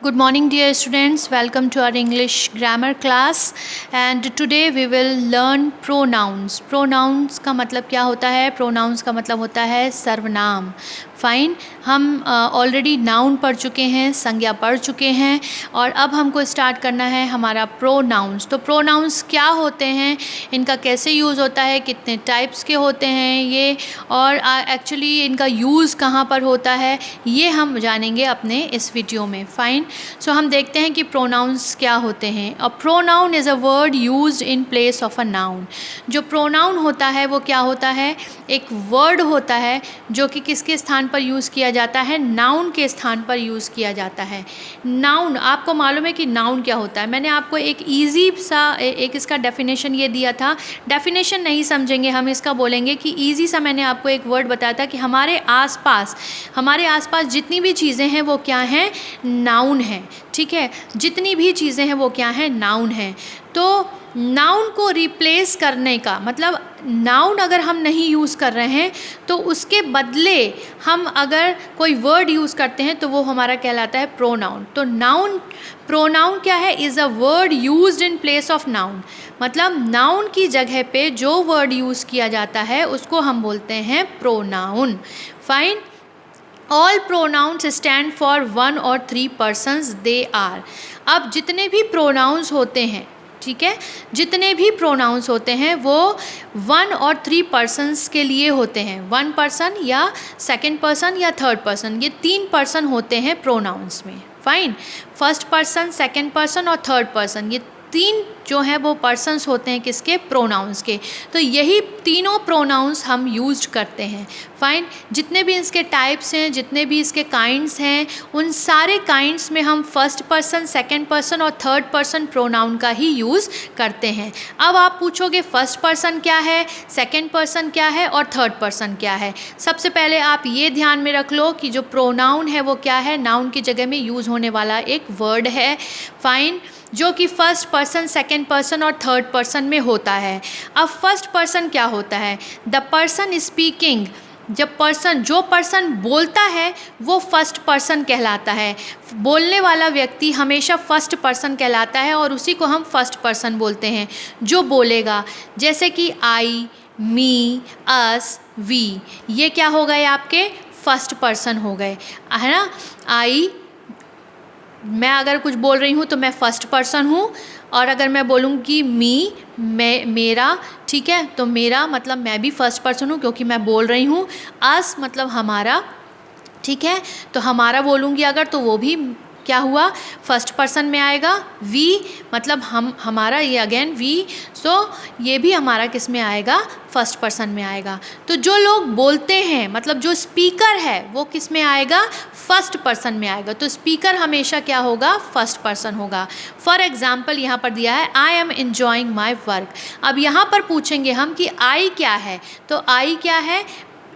Good morning dear students, welcome to our English grammar class and today we will learn pronouns. Pronouns का मतलब क्या होता है? Pronouns का मतलब होता है सर्वनाम. फाइन, हम ऑलरेडी नाउन पढ़ चुके हैं, संज्ञा पढ़ चुके हैं और अब हमको स्टार्ट करना है हमारा प्रोनाउंस. तो प्रोनाउंस क्या होते हैं, इनका कैसे यूज़ होता है, कितने टाइप्स के होते हैं ये, और एक्चुअली इनका यूज़ कहाँ पर होता है, ये हम जानेंगे अपने इस वीडियो में. फाइन, सो हम देखते हैं कि प्रोनाउंस क्या होते हैं. अ pronoun is a word used in place of a noun. जो प्रोनाउन होता है वो क्या होता है? एक वर्ड होता है जो कि किसके स्थान पर यूज़ किया जाता है? नाउन के स्थान पर यूज़ किया जाता है. नाउन, आपको मालूम है कि नाउन क्या होता है. मैंने आपको एक ईजी सा एक इसका डेफिनेशन ये दिया था. डेफिनेशन नहीं समझेंगे, हम इसका बोलेंगे कि ईजी सा मैंने आपको एक वर्ड बताया था कि हमारे आसपास जितनी भी चीज़ें हैं वो क्या हैं? नाउन हैं. ठीक है, जितनी भी चीज़ें हैं वो क्या हैं? नाउन हैं. तो नाउन को रिप्लेस करने का मतलब, नाउन अगर हम नहीं यूज़ कर रहे हैं तो उसके बदले हम अगर कोई वर्ड यूज़ करते हैं तो वो हमारा कहलाता है प्रोनाउन. तो प्रोनाउन क्या है? Is a word used in place of noun. मतलब नाउन की जगह पे जो वर्ड यूज़ किया जाता है उसको हम बोलते हैं pronoun. Fine, all pronouns stand for one और थ्री पर्सन्स दे आर. अब जितने भी प्रोनाउंस होते हैं, ठीक है, जितने भी प्रोनाउंस होते हैं वो वन और थ्री पर्सन्स के लिए होते हैं. वन पर्सन या सेकंड पर्सन या थर्ड पर्सन, ये तीन पर्सन होते हैं प्रोनाउंस में. Fine, first person, second person और थर्ड पर्सन, ये तीन जो हैं वो पर्सन्स होते हैं किसके? प्रोनाउंस के. तो यही तीनों प्रोनाउंस हम यूज्ड करते हैं. फाइन, जितने भी इसके टाइप्स हैं, जितने भी इसके काइंड्स हैं, उन सारे काइंड्स में हम फर्स्ट पर्सन, सेकंड पर्सन और थर्ड पर्सन प्रोनाउन का ही यूज़ करते हैं. अब आप पूछोगे फर्स्ट पर्सन क्या है, सेकंड पर्सन क्या है और थर्ड पर्सन क्या है. सबसे पहले आप ये ध्यान में रख लो कि जो प्रोनाउन है वो क्या है? नाउन की जगह में यूज़ होने वाला एक वर्ड है. फाइन, जो कि फर्स्ट पर्सन, सेकंड पर्सन और थर्ड पर्सन में होता है. अब फर्स्ट पर्सन क्या होता है? The person speaking. जो पर्सन बोलता है वो फर्स्ट पर्सन कहलाता है. बोलने वाला व्यक्ति हमेशा फर्स्ट पर्सन कहलाता है और उसी को हम फर्स्ट पर्सन बोलते हैं. जो बोलेगा, जैसे कि आई, मी, अस, वी, ये क्या हो गए? आपके फर्स्ट पर्सन हो गए, है ना. आई, मैं अगर कुछ बोल रही हूँ तो मैं फर्स्ट पर्सन हूँ, और अगर मैं बोलूँगी मी, मेरा, ठीक है, तो मेरा मतलब मैं भी फर्स्ट पर्सन हूँ क्योंकि मैं बोल रही हूँ. अस मतलब हमारा, ठीक है, तो हमारा बोलूँगी अगर तो वो भी क्या हुआ? फर्स्ट पर्सन में आएगा. वी मतलब हमारा, ये अगेन वी, सो ये भी हमारा किस में आएगा? फर्स्ट पर्सन में आएगा. तो जो लोग बोलते हैं मतलब जो स्पीकर है वो किस में आएगा? फर्स्ट पर्सन में आएगा. तो स्पीकर हमेशा क्या होगा? फर्स्ट पर्सन होगा. फॉर एग्जाम्पल यहाँ पर दिया है I am enjoying my work. अब यहाँ पर पूछेंगे हम कि आई क्या है? तो आई क्या है?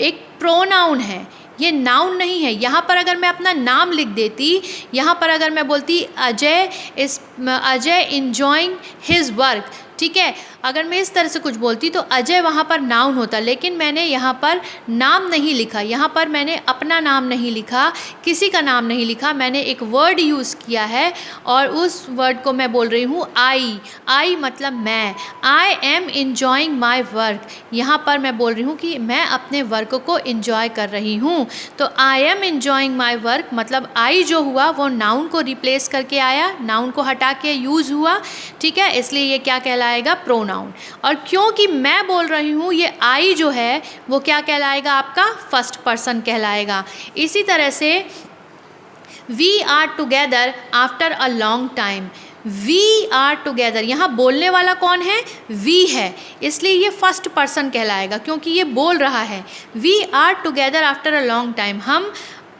एक प्रोनाउन है, ये नाउन नहीं है. यहाँ पर अगर मैं अपना नाम लिख देती, यहाँ पर अगर मैं बोलती अजय इंजॉइंग हिज वर्क, ठीक है, अगर मैं इस तरह से कुछ बोलती तो अजय वहाँ पर नाउन होता. लेकिन मैंने यहाँ पर नाम नहीं लिखा, यहाँ पर मैंने अपना नाम नहीं लिखा, किसी का नाम नहीं लिखा, मैंने एक वर्ड यूज़ किया है और उस वर्ड को मैं बोल रही हूँ आई मतलब मैं. I am enjoying my work, यहाँ पर मैं बोल रही हूँ कि मैं अपने वर्क को इंजॉय कर रही हूँ. तो I am enjoying my work मतलब आई जो हुआ वो नाउन को रिप्लेस करके आया, नाउन को हटा के यूज़ हुआ, ठीक है, इसलिए ये क्या कहलाएगा? प्रोनाउन. और क्योंकि मैं बोल रही हूँ, ये आई जो है वो क्या कहलाएगा? आपका फर्स्ट पर्सन कहलाएगा. इसी तरह से we are together after a long time. We are together, यहाँ बोलने वाला कौन है? वी है, इसलिए ये फर्स्ट पर्सन कहलाएगा क्योंकि ये बोल रहा है. We are together after a long time, हम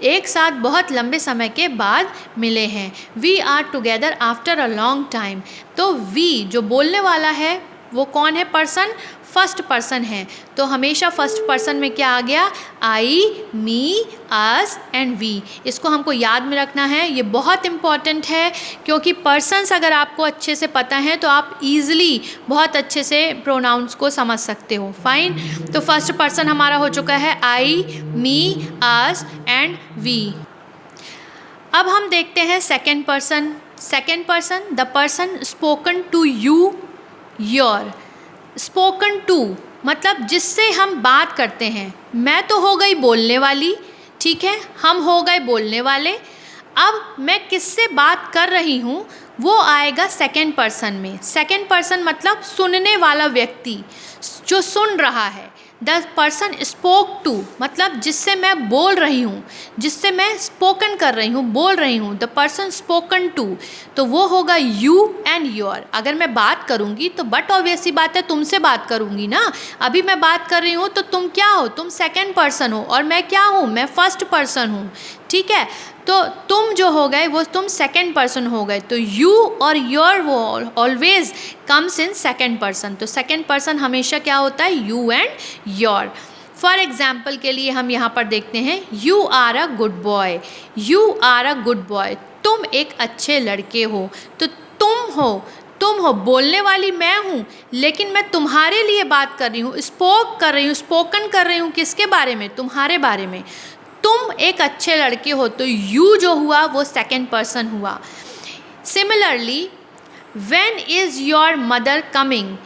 एक साथ बहुत लंबे समय के बाद मिले हैं. We are together after a long time. तो वी जो बोलने वाला है वो कौन है? पर्सन, फर्स्ट पर्सन है. तो हमेशा फर्स्ट पर्सन में क्या आ गया? आई, मी, अस एंड वी. इसको हमको याद में रखना है, ये बहुत इम्पॉर्टेंट है क्योंकि पर्सन्स अगर आपको अच्छे से पता है तो आप ईज़िली बहुत अच्छे से प्रोनाउंस को समझ सकते हो. फाइन, तो फर्स्ट पर्सन हमारा हो चुका है आई, मी, अस एंड वी. अब हम देखते हैं second person. Second person, the person spoken to you, your. Spoken to मतलब जिससे हम बात करते हैं। मैं तो हो गई बोलने वाली, ठीक है, हम हो गए बोलने वाले। अब मैं किससे बात कर रही हूँ वो आएगा सेकेंड पर्सन में। सेकेंड पर्सन मतलब सुनने वाला व्यक्ति जो सुन रहा है। द पर्सन स्पोक टू मतलब जिससे मैं बोल रही हूँ, जिससे मैं स्पोकन कर रही हूँ, बोल रही हूँ। द पर्सन स्पोकन टू, तो वो होगा यू एंड योर। अगर मैं बात करूँगी तो बट ऑब्वियस सी बात है तुमसे बात करूँगी ना। अभी मैं बात कर रही हूँ तो तुम क्या हो, तुम सेकेंड पर्सन हो, और मैं क्या हूँ, मैं फर्स्ट पर्सन हूँ, ठीक है। तो तुम जो हो गए वो तुम सेकेंड पर्सन हो गए। तो यू और योर वो always comes in second person. तो सेकेंड पर्सन हमेशा क्या होता है, you and your. For example के लिए हम यहाँ पर देखते हैं, you are a good boy. You are a good boy, तुम एक अच्छे लड़के हो। तो तुम हो बोलने वाली मैं हूँ, लेकिन मैं तुम्हारे लिए बात कर रही हूँ, स्पोकन कर रही हूँ। किसके बारे में, तुम्हारे बारे में। तुम एक अच्छे लड़के हो, तो यू जो हुआ वो सेकेंड पर्सन हुआ। Similarly, when is your mother coming,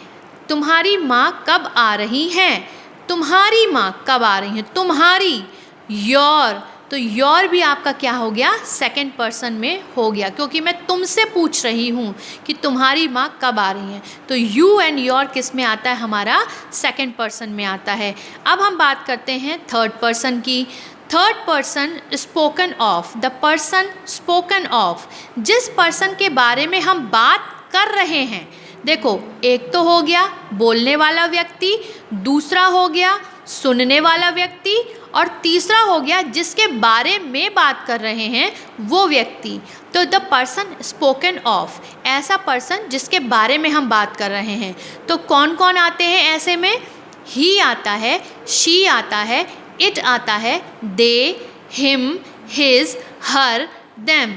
तुम्हारी माँ कब आ रही हैं। तुम्हारी माँ कब आ रही हैं, तुम्हारी। योर, तो योर भी आपका क्या हो गया, सेकेंड पर्सन में हो गया, क्योंकि मैं तुमसे पूछ रही हूँ कि तुम्हारी माँ कब आ रही हैं। तो यू एंड योर किस में आता है, हमारा सेकेंड पर्सन में आता है। अब हम बात करते हैं थर्ड पर्सन की। Third person spoken of, the person spoken of, जिस पर्सन के बारे में हम बात कर रहे हैं। देखो, एक तो हो गया बोलने वाला व्यक्ति, दूसरा हो गया सुनने वाला व्यक्ति, और तीसरा हो गया जिसके बारे में बात कर रहे हैं वो व्यक्ति। तो द पर्सन स्पोकन ऑफ, ऐसा पर्सन जिसके बारे में हम बात कर रहे हैं। तो कौन कौन आते हैं ऐसे में, ही आता है, शी आता है, इट आता है, दे, हिम, हिज, हर, देम।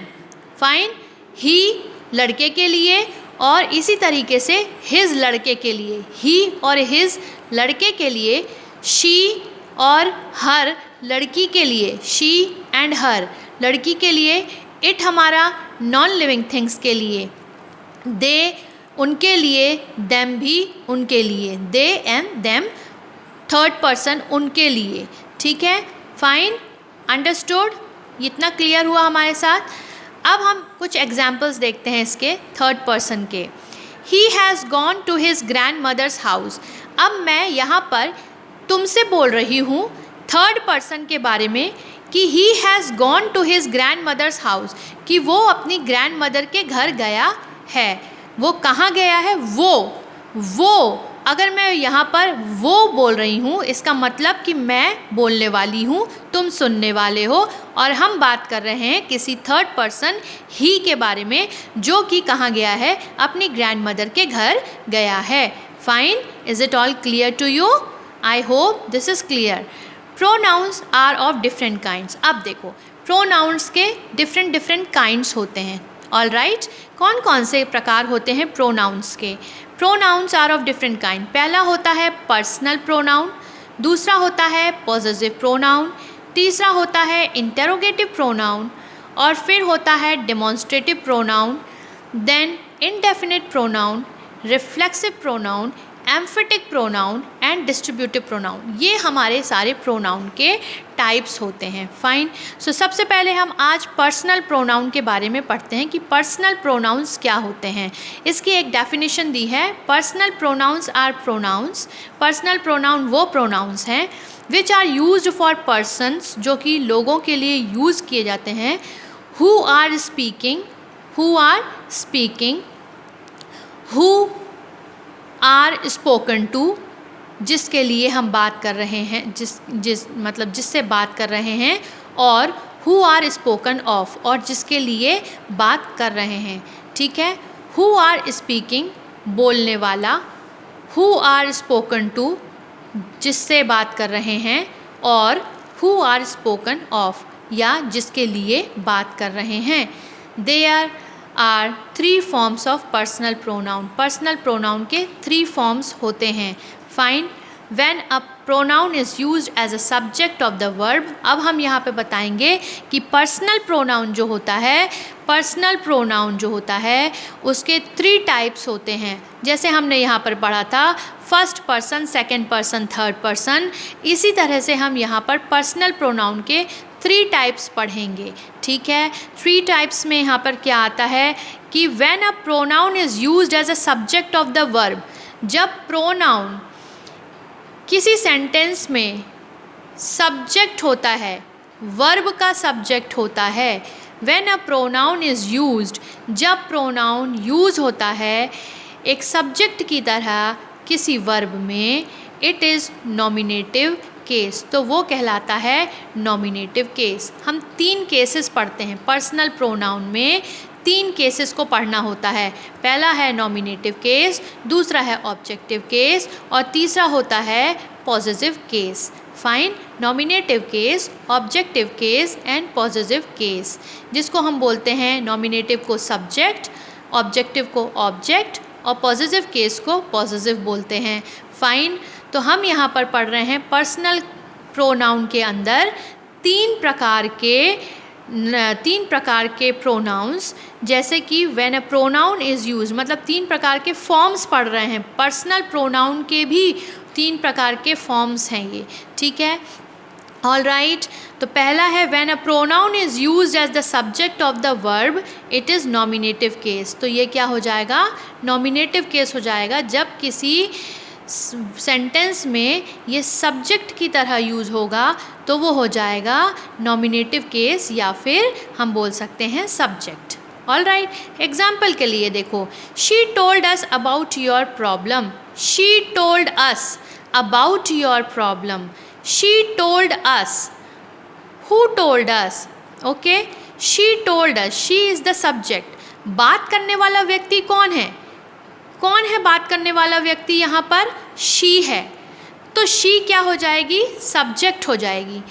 फाइन। ही लड़के के लिए, और इसी तरीके से हिज लड़के के लिए, ही और हिज लड़के के लिए, शी और हर लड़की के लिए, शी एंड हर लड़की के लिए, इट हमारा नॉन लिविंग थिंग्स के लिए, दे उनके लिए, देम भी उनके लिए, दे एंड देम थर्ड पर्सन उनके लिए, ठीक है। फाइन, अंडरस्टूड, इतना क्लियर हुआ हमारे साथ। अब हम कुछ एग्जाम्पल्स देखते हैं इसके थर्ड पर्सन के। He has gone to his grand mother's house. अब मैं यहाँ पर तुमसे बोल रही हूँ थर्ड पर्सन के बारे में कि he has gone to his grand mother's house, कि वो अपनी ग्रैंड मदर के घर गया है। वो कहाँ गया है, वो अगर मैं यहाँ पर वो बोल रही हूँ, इसका मतलब कि मैं बोलने वाली हूँ, तुम सुनने वाले हो, और हम बात कर रहे हैं किसी थर्ड पर्सन ही के बारे में, जो कि कहाँ गया है, अपनी ग्रैंड मदर के घर गया है। Fine, is it all clear to you? I hope this is clear. Pronouns are of different kinds. अब देखो, प्रोनाउंस के डिफरेंट काइंड्स होते हैं। ऑल राइट, कौन कौन से प्रकार होते हैं प्रोनाउंस के? Pronouns are of different kind. पहला होता है पर्सनल प्रोनाउन, दूसरा होता है पॉसेसिव प्रोनाउन, तीसरा होता है इंटेरोगेटिव प्रोनाउन, और फिर होता है demonstrative pronoun, then indefinite pronoun, reflexive pronoun, emphatic pronoun and distributive pronoun. ये हमारे सारे प्रोनाउन के टाइप्स होते हैं। फाइन। सो सबसे पहले हम आज पर्सनल प्रोनाउन के बारे में पढ़ते हैं कि पर्सनल प्रोनाउंस क्या होते हैं। इसकी एक डेफिनेशन दी है, personal pronouns are pronouns. Personal pronoun वो प्रोनाउंस हैं which are used for persons, जो कि लोगों के लिए यूज़ किए जाते हैं, who are speaking, who are spoken to, जिसके लिए हम बात कर रहे हैं, जिससे बात कर रहे हैं, और हु आर स्पोकन ऑफ, और जिसके लिए बात कर रहे हैं, ठीक है। हु आर स्पीकिंग, बोलने वाला, हु आर स्पोकन टू, जिससे बात कर रहे हैं, और हु आर स्पोकन ऑफ, या जिसके लिए बात कर रहे हैं। There are 3 forms of personal pronoun. Personal pronoun के 3 फॉर्म्स होते हैं। Fine. When a pronoun is used as a subject of the verb. अब हम यहाँ पे बताएंगे कि पर्सनल प्रोनाउन जो होता है, पर्सनल प्रोनाउन जो होता है उसके 3 टाइप्स होते हैं। जैसे हमने यहाँ पर पढ़ा था first person, second person, third person, इसी तरह से हम यहाँ पर पर्सनल प्रोनाउन के 3 टाइप्स पढ़ेंगे। ठीक है, 3 टाइप्स में यहाँ पर क्या आता है कि when a pronoun is used as a subject of the verb, जब प्रोनाउन किसी सेंटेंस में सब्जेक्ट होता है, वर्ब का सब्जेक्ट होता है। When a pronoun is used, जब प्रोनाउन यूज़ होता है एक सब्जेक्ट की तरह किसी वर्ब में, इट इज़ नॉमिनेटिव केस, तो वो कहलाता है नॉमिनेटिव केस। हम 3 केसेस पढ़ते हैं पर्सनल प्रोनाउन में, 3 केसेस को पढ़ना होता है। पहला है नॉमिनेटिव केस, दूसरा है ऑब्जेक्टिव केस और तीसरा होता है possessive case. Fine, nominative case, objective case and possessive case, जिसको हम बोलते हैं नॉमिनेटिव को सब्जेक्ट, ऑब्जेक्टिव को ऑब्जेक्ट और पॉसेसिव केस को पॉसेसिव बोलते हैं। फाइन, तो हम यहाँ पर पढ़ रहे हैं पर्सनल प्रोनाउन के अंदर 3 प्रकार के प्रोनाउंस, जैसे कि when a pronoun is use, मतलब 3 प्रकार के फॉर्म्स पढ़ रहे हैं। पर्सनल प्रोनाउन के भी 3 प्रकार के फॉर्म्स हैं ये। ठीक है, ऑल राइट। तो पहला है when a pronoun is used as the subject of the verb, it is nominative case. तो ये क्या हो जाएगा, नॉमिनेटिव केस हो जाएगा जब किसी सेंटेंस में ये सब्जेक्ट की तरह यूज़ होगा तो वो हो जाएगा नॉमिनेटिव केस या फिर हम बोल सकते हैं सब्जेक्ट। ऑल राइट, एग्जाम्पल के लिए देखो, she told us about your problem, she told us about your problem, she told us, who told us, okay, she told us, she is the subject. बात करने वाला व्यक्ति कौन है, कौन है बात करने वाला व्यक्ति, यहाँ पर शी है, तो शी क्या हो जाएगी, सब्जेक्ट हो जाएगी।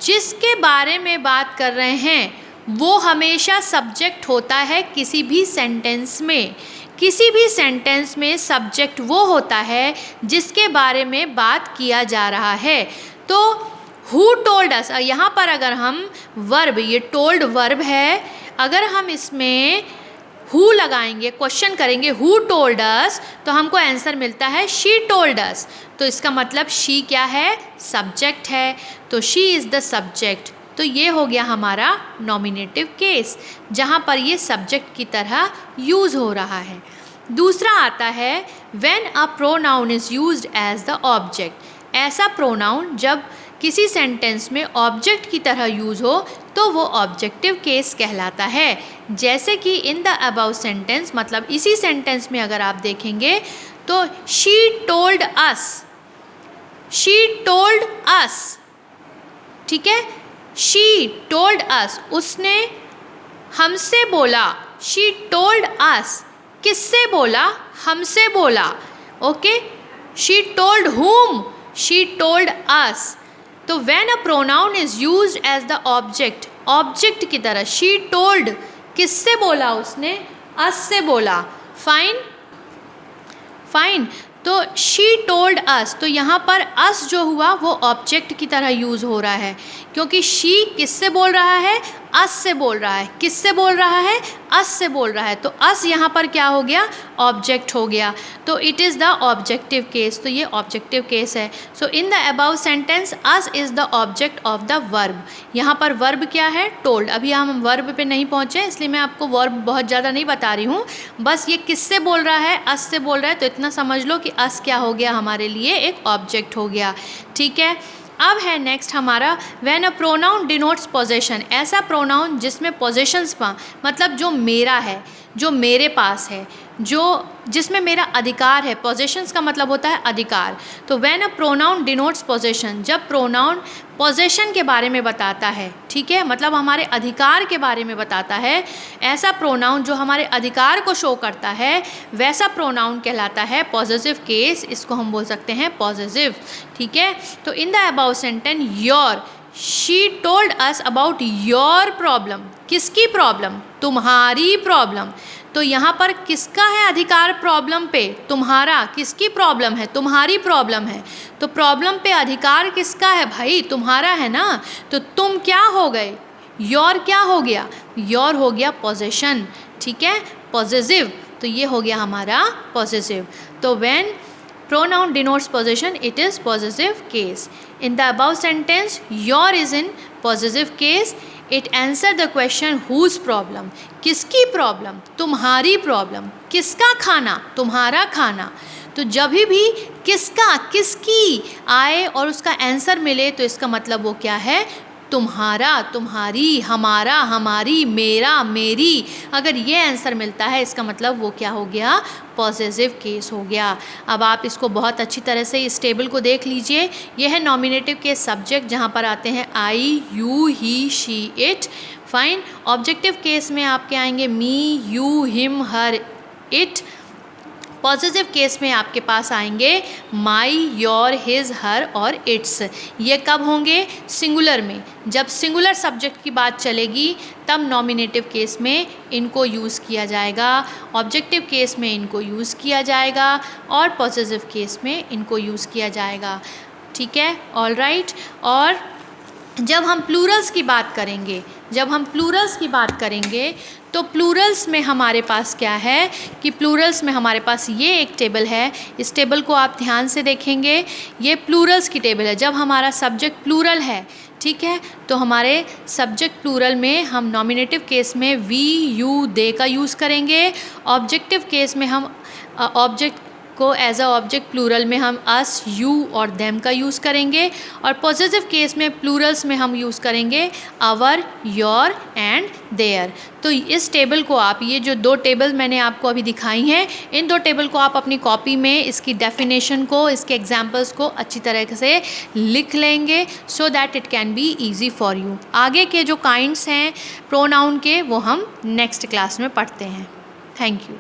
जिसके बारे में बात कर रहे हैं वो हमेशा सब्जेक्ट होता है किसी भी सेंटेंस में। किसी भी सेंटेंस में सब्जेक्ट वो होता है जिसके बारे में बात किया जा रहा है। तो हु टोल्ड अस, यहाँ पर अगर हम वर्ब, ये टोल्ड वर्ब है, अगर हम इसमें हु लगाएंगे, क्वेश्चन करेंगे हु टोल्ड अस, तो हमको आंसर मिलता है शी टोल्ड अस। तो इसका मतलब शी क्या है, सब्जेक्ट है, तो शी इज़ द सब्जेक्ट। तो ये हो गया हमारा नॉमिनेटिव केस, जहाँ पर ये सब्जेक्ट की तरह यूज़ हो रहा है। दूसरा आता है when a pronoun is used as the object. ऐसा प्रोनाउन जब किसी सेंटेंस में ऑब्जेक्ट की तरह यूज़ हो तो वो ऑब्जेक्टिव केस कहलाता है। जैसे कि इन द अबव सेंटेंस, मतलब इसी सेंटेंस में अगर आप देखेंगे तो she told us, she told अस, ठीक है, शी टोल्ड अस, उसने हमसे बोला, शी टोल्ड अस, किससे बोला, हमसे बोला, okay, she told whom, she told us. तो when a pronoun is used as the object, object की तरह, शी टोल्ड, किससे बोला उसने, अस से बोला। फाइन, फाइन, तो शी टोल्ड अस, तो यहाँ पर अस जो हुआ वो ऑब्जेक्ट की तरह यूज़ हो रहा है, क्योंकि शी किससे बोल रहा है, अस से बोल रहा है, किससे बोल रहा है, अस से बोल रहा है, तो अस यहाँ पर क्या हो गया, ऑब्जेक्ट हो गया, तो it is the objective case. तो ये ऑब्जेक्टिव केस है। So in the above sentence us is the object of the verb. यहाँ पर वर्ब क्या है, टोल्ड। अभी हम वर्ब पे नहीं पहुँचे, इसलिए मैं आपको वर्ब बहुत ज़्यादा नहीं बता रही हूँ, बस ये किससे बोल रहा है, अस से बोल रहा है, तो इतना समझ लो कि अस क्या हो गया, हमारे लिए एक ऑब्जेक्ट हो गया। ठीक है, अब है नेक्स्ट हमारा when a pronoun denotes possession. ऐसा प्रोनाउन जिसमें पोजेशंस पा, मतलब जो मेरा है, जो मेरे पास है, जो जिसमें मेरा अधिकार है। पोजेशंस का मतलब होता है अधिकार। तो when a pronoun denotes possession, जब प्रोनाउन पोजेशन के बारे में बताता है, ठीक है, मतलब हमारे अधिकार के बारे में बताता है, ऐसा प्रोनाउन जो हमारे अधिकार को शो करता है, वैसा प्रोनाउन कहलाता है पॉसेसिव केस। इसको हम बोल सकते हैं पॉसेसिव। ठीक है, तो in the above sentence your, she told us about your problem. किसकी प्रॉब्लम? तुम्हारी प्रॉब्लम। तो यहाँ पर किसका है अधिकार प्रॉब्लम पे? तुम्हारा। किसकी प्रॉब्लम है? तुम्हारी प्रॉब्लम है। तो प्रॉब्लम पे अधिकार किसका है भाई? तुम्हारा है ना। तो तुम क्या हो गए? योर क्या हो गया? योर हो गया पोजेशन, ठीक है, पॉजेसिव। तो ये हो गया हमारा पॉजेसिव। तो when pronoun denotes possession, it is possessive case. In the above sentence, your is in possessive case. It answer the question whose problem? किसकी प्रॉब्लम? तुम्हारी प्रॉब्लम। किसका खाना? तुम्हारा खाना। तो जब भी किसका, किसकी आए और उसका आंसर मिले तो इसका मतलब वो क्या है? तुम्हारा, तुम्हारी, हमारा, हमारी, मेरा, मेरी। अगर ये आंसर मिलता है इसका मतलब वो क्या हो गया? पॉसेसिव केस हो गया। अब आप इसको बहुत अच्छी तरह से इस टेबल को देख लीजिए। यह है नॉमिनेटिव के सब्जेक्ट जहाँ पर आते हैं I, you, he, she, it. Fine. Objective case में आपके आएंगे me, you, him, her, it. Positive case में आपके पास आएंगे माई, योर, हिज, हर और इट्स। ये कब होंगे? सिंगुलर में। जब सिंगुलर सब्जेक्ट की बात चलेगी तब नॉमिनेटिव केस में इनको यूज़ किया जाएगा, ऑब्जेक्टिव केस में इनको यूज़ किया जाएगा और पॉजिटिव केस में इनको यूज़ किया जाएगा। ठीक है, ऑल राइट। और जब हम प्लूरल्स की बात करेंगे, तो प्लूरल्स में हमारे पास क्या है कि प्लूरल्स में हमारे पास ये एक टेबल है। इस टेबल को आप ध्यान से देखेंगे, ये प्लूरल्स की टेबल है। जब हमारा सब्जेक्ट प्लूरल है, ठीक है, तो हमारे सब्जेक्ट प्लूरल में हम नॉमिनेटिव केस में वी, यू, दे का यूज़ करेंगे। ऑब्जेक्टिव केस में हम ऑब्जेक्ट को एज अ ऑब्जेक्ट प्लूरल में हम अस, यू और देम का यूज़ करेंगे। और पॉजिटिव केस में प्लूरल्स में हम यूज़ करेंगे आवर, योर एंड देयर। तो इस टेबल को आप, ये जो दो टेबल मैंने आपको अभी दिखाई हैं, इन दो टेबल को आप अपनी कॉपी में इसकी डेफिनेशन को, इसके एग्जाम्पल्स को अच्छी तरह से लिख लेंगे so that it can be easy for you. आगे के जो काइंड्स हैं प्रोनाउन के वो हम नेक्स्ट क्लास में पढ़ते हैं। Thank you.